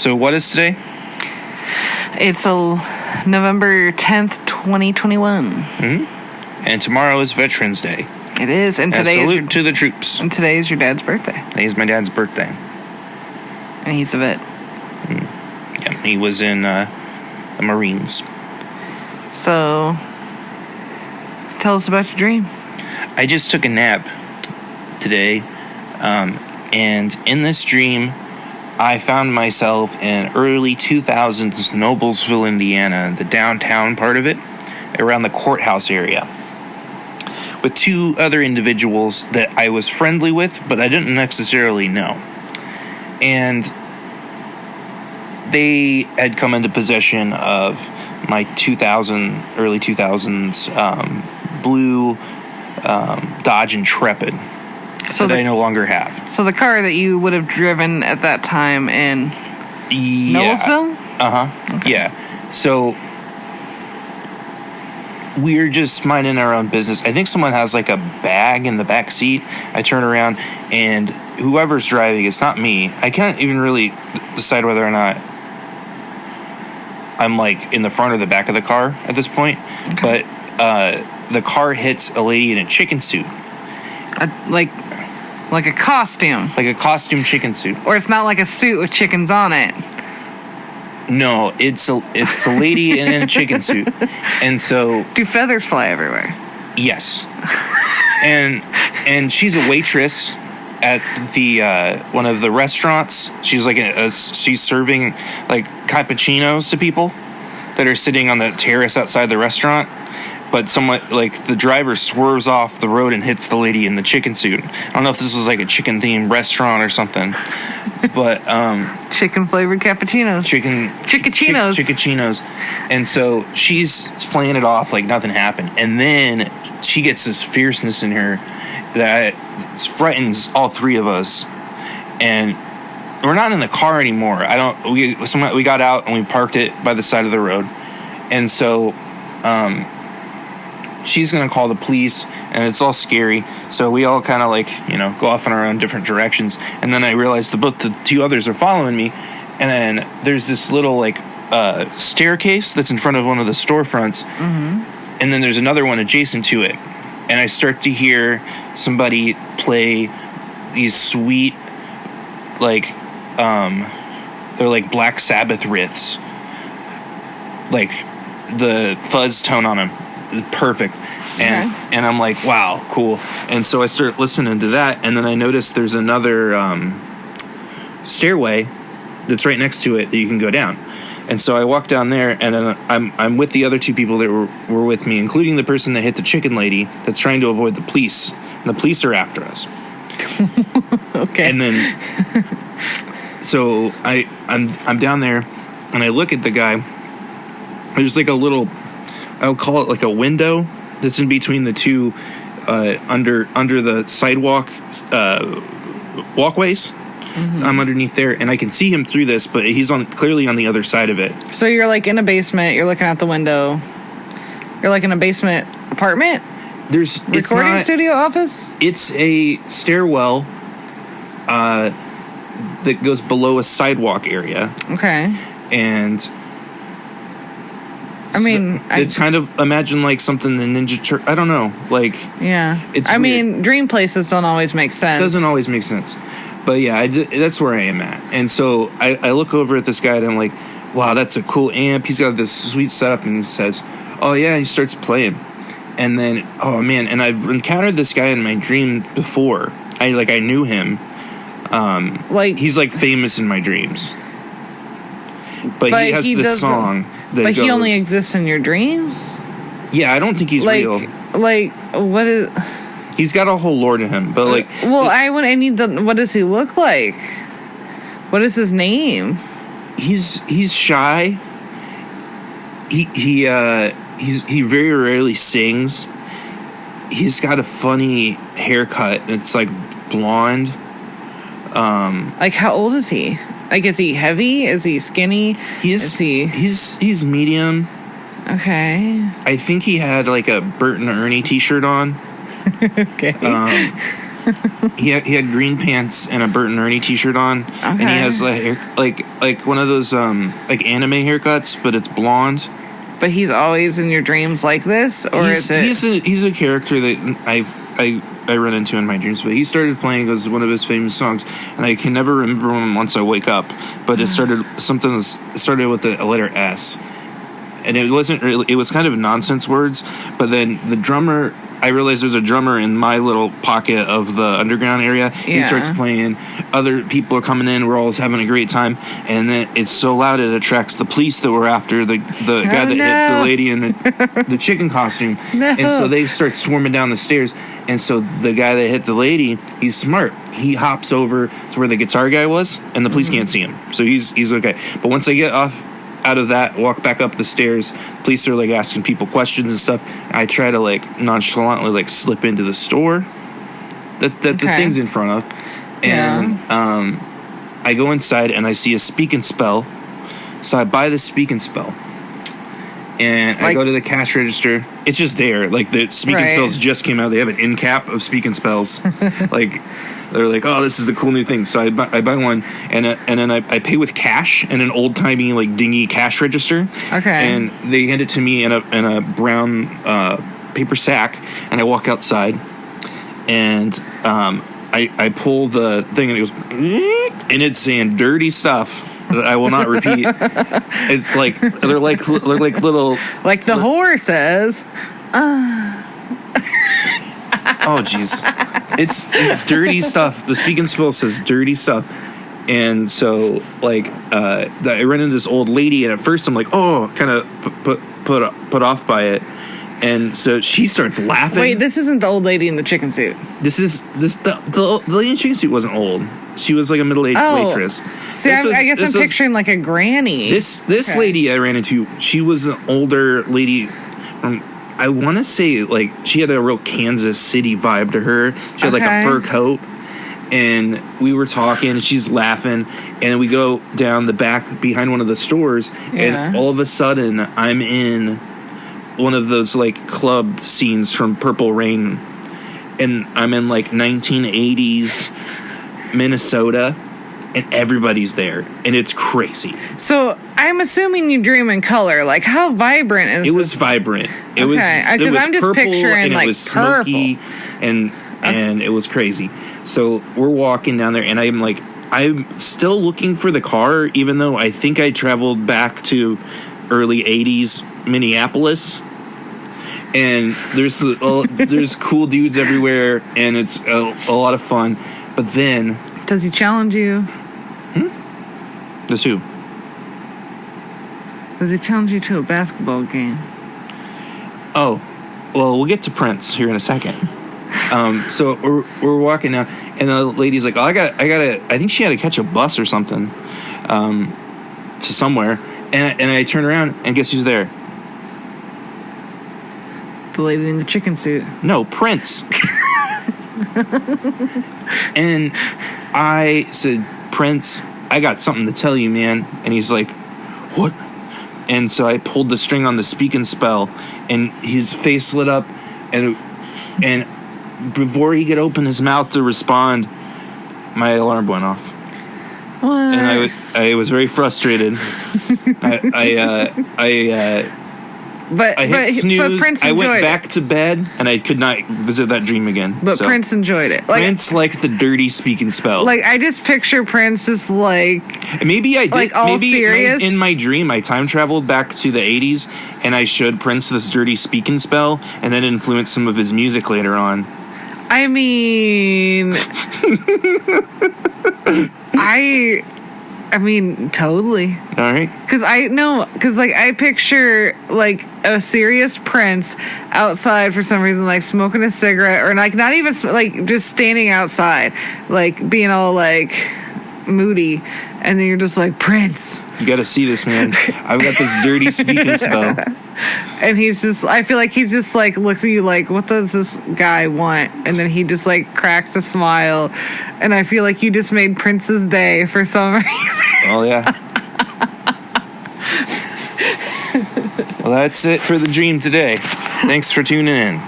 So what is today? It's November 10th, 2021. Mm-hmm. And tomorrow is Veterans Day. It is. And today salute to the troops. And today is your dad's birthday. Today is my dad's birthday. And he's a vet. Yeah, he was in the Marines. So, tell us about your dream. I just took a nap today, and in this dream, I found myself in early 2000s Noblesville, Indiana, the downtown part of it, around the courthouse area, with two other individuals that I was friendly with, but I didn't necessarily know. And they had come into possession of my early 2000s blue Dodge Intrepid that I no longer have. So the car that you would have driven at that time in Noblesville? Uh-huh. Okay. Yeah. So we're just minding our own business. I think someone has like a bag in the back seat. I turn around and whoever's driving, it's not me. I can't even really decide whether or not I'm like in the front or the back of the car at this point. Okay. But the car hits a lady in a chicken suit. Like a costume. Like a costume chicken suit. Or it's not like a suit with chickens on it. No, it's a lady in a chicken suit. And so... Do feathers fly everywhere? Yes. and she's a waitress at the one of the restaurants. She's like she's serving like cappuccinos to people that are sitting on the terrace outside the restaurant. But somewhat like the driver swerves off the road and hits the lady in the chicken suit. I don't know if this was like a chicken themed restaurant or something, but chicken flavored cappuccinos, chickachinos. And so she's playing it off like nothing happened, and then she gets this fierceness in her that frightens all three of us. And we're not in the car anymore. We got out and we parked it by the side of the road, and so she's going to call the police, and it's all scary. So we all kind of like, go off in our own different directions. And then I realized the two others are following me. And then there's this little like staircase that's in front of one of the storefronts. Mm-hmm. And then there's another one adjacent to it. And I start to hear somebody play these sweet, like, they're like Black Sabbath riffs. Like the fuzz tone on them. Perfect. And I'm like, wow, cool. And so I start listening to that, and then I notice there's another stairway that's right next to it that you can go down. And so I walk down there, and then I'm with the other two people that were with me, including the person that hit the chicken lady that's trying to avoid the police. And the police are after us. Okay. And then so I'm down there, and I look at the guy. There's like a little, I'll call it like a window that's in between the two under the sidewalk walkways. Mm-hmm. I'm underneath there, and I can see him through this, but he's clearly on the other side of it. So you're like in a basement. You're looking out the window. You're like in a basement apartment. There's recording studio office. It's a stairwell that goes below a sidewalk area. Okay. And I mean, it's kind of, imagine like something the Ninja Turtle. I don't know, like yeah. It's I weird. mean, dream places don't always make sense. Doesn't always make sense, but yeah, that's where I am at. And so I look over at this guy and I'm like, wow, that's a cool amp. He's got this sweet setup, and he says, oh yeah, and he starts playing, and then oh man, and I've encountered this guy in my dream before. I knew him. Like he's like famous in my dreams, but he has this song. But he only exists in your dreams? Yeah, I don't think he's real. Like, what is... He's got a whole lore to him, but like... Well, I need to... What does he look like? What is his name? He's shy. He very rarely sings. He's got a funny haircut. It's like blonde. Like, how old is he? Like, is he heavy? Is he skinny? He's medium. Okay. I think he had like a Bert and Ernie t-shirt on. Okay. he had green pants and a Bert and Ernie t-shirt on, and he has like one of those like anime haircuts, but it's blonde. But he's always in your dreams like this, or is it? He's a character that I run into in my dreams. But he started playing as one of his famous songs, and I can never remember him once I wake up. But it started with a letter S, and it wasn't really. It was kind of nonsense words. But then the drummer. I realized there's a drummer in my little pocket of the underground area. Yeah. He starts playing. Other people are coming in. We're all having a great time. And then it's so loud it attracts the police that were after the guy that hit the lady in the chicken costume. No. And so they start swarming down the stairs. And so the guy that hit the lady, he's smart. He hops over to where the guitar guy was, and the police can't see him. So he's okay. But once I get out of that, walk back up the stairs, police are like asking people questions and stuff. I try to like nonchalantly like slip into the store that the thing's in front of, and I go inside and I see a speak and spell, so I buy the speak and spell, and I go to the cash register. It's just there, like the speak and spells just came out. They have an end cap of speak and spells, like. They're like, oh, this is the cool new thing. So I buy one, and then I pay with cash in an old timey like dingy cash register. Okay. And they hand it to me in a brown paper sack, and I walk outside, and I pull the thing, and it goes, and it's saying dirty stuff that I will not repeat. It's like they're like little like the whore says. Oh, jeez. It's dirty stuff. The speak and spell says dirty stuff. And so, like, I run into this old lady, and at first I'm like, oh, kind of put off by it. And so she starts laughing. Wait, this isn't the old lady in the chicken suit. The lady in the chicken suit wasn't old. She was like a middle-aged waitress. See, I guess I'm picturing like a granny. This lady I ran into, she was an older lady from... I want to say, like, she had a real Kansas City vibe to her. She had, like, a fur coat. And we were talking, and she's laughing. And we go down the back behind one of the stores. Yeah. And all of a sudden, I'm in one of those, like, club scenes from Purple Rain. And I'm in, like, 1980s Minnesota. And everybody's there, and it's crazy. So I'm assuming you dream in color. Like, how vibrant is it? Was vibrant. It was because I'm just picturing like it was smoky, purple, and it was crazy. So we're walking down there, and I'm still looking for the car, even though I think I traveled back to early '80s Minneapolis. And there's cool dudes everywhere, and it's a lot of fun. But then, does he challenge you? Does who? Does he challenge you to a basketball game? Oh, well, we'll get to Prince here in a second. So we're walking down, and the lady's like, "Oh, I think she had to catch a bus or something, to somewhere." And I turn around, and guess who's there? The lady in the chicken suit. No, Prince. And I said, "Prince, I got something to tell you, man." And he's like, "What?" And so I pulled the string on the speak and spell, and his face lit up, and before he could open his mouth to respond, my alarm went off. What? And I was very frustrated. I hit snooze. Prince I went back to bed, and I could not visit that dream again. But so. Prince enjoyed it. Like, Prince liked the dirty speak and spell. Like, I just picture Prince as like... Maybe I did. Like, all serious? In my dream, I time traveled back to the 80s, and I showed Prince this dirty speak and spell, and then influenced some of his music later on. I mean... I mean, totally. All right. Because I picture, like, a serious Prince outside for some reason, like, smoking a cigarette, or, like, not even, like, just standing outside, like, being all, like, moody, and then you're just like, "Prince. You gotta see this, man. I've got this dirty speak and spell." And I feel like he's just, like, looks at you like, what does this guy want? And then he just, like, cracks a smile. And I feel like you just made Prince's day for some reason. Oh, yeah. Well, that's it for the dream today. Thanks for tuning in.